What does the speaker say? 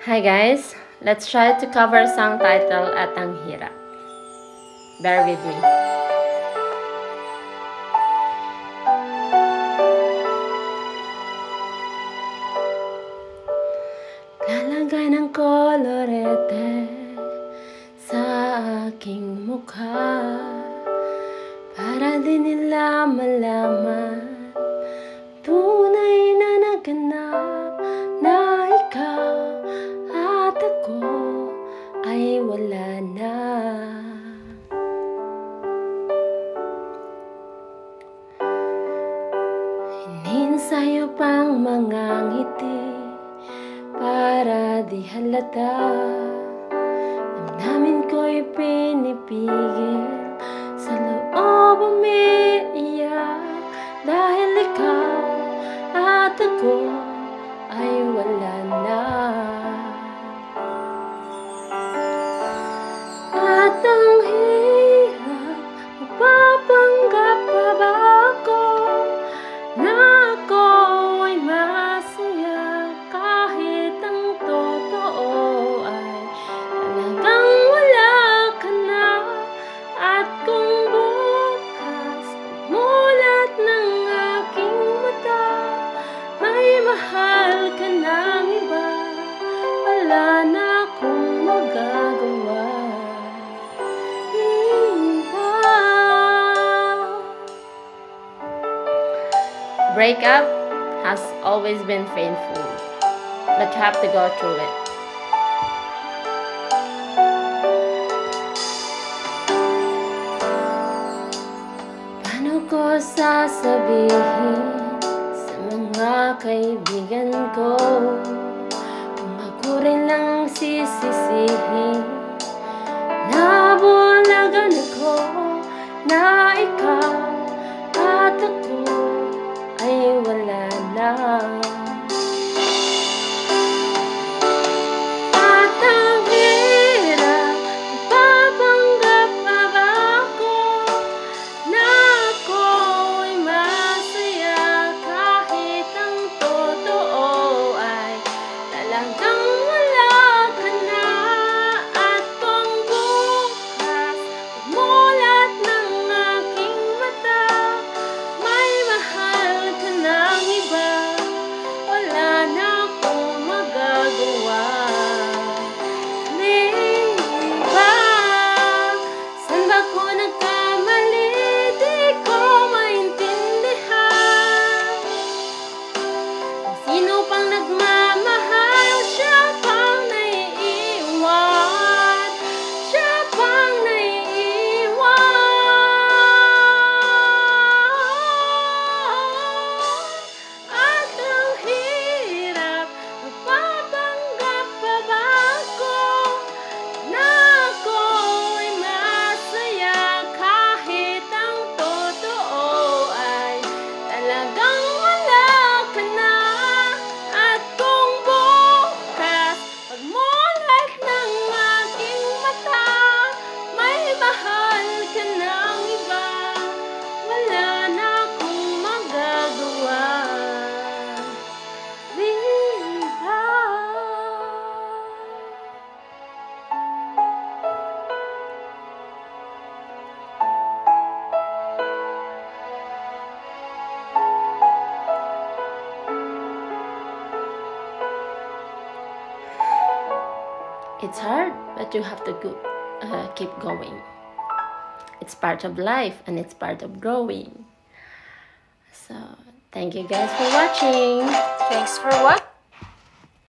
Hi guys, let's try to cover song title at Ang Hirap. Bear with me. Lalagay ng kolorete sa aking mukha para di nila malaman tunay na naganap na ikaw at ako ay wala na. Hinin sa'yo pang mga ngiti para di halata. Damdamin ko'y pinipigil, sa loob umiiyak dahil ikaw at ako ay wala na. At ang hirap, magpapanggap pa ba ako na ako ay masaya kahit ang totoo ay talagang wala ka na. At kung bukas mulat ng aking mata may mahal ka ng iba, wala na akong magagawa. Breakup has always been painful, but you have to go through it. Paano ko sasabihin sa mga kaibigan ko kung ako rin lang ang sisisihin? Nabulagan ako na ikaw at ako ay wala na. At ang hirap, magpapanggap pa ba ako na ako ay masaya kahit ang totoo ay talagang wala ka na. At kung bukas mulat ng aking mata may mahal ka ng iba, wala na akong magagawa. Di ba? Saan ba ko nagkamali? Di ko maintindihan. Kung sino pang nagmamahal, siya pang naiiwan. Siya pang naiiwan. At ang hirap, magpapanggap pa ba ako na ako ay masaya kahit ang totoo ay talagang wala ka na. At kung bukas pagmulat ng aking mata may mahal ka ng iba, wala na akong magagawa. Di ba? It's hard, but you have to keep going. It's part of life and it's part of growing. So, thank you guys for watching. Thanks for watching.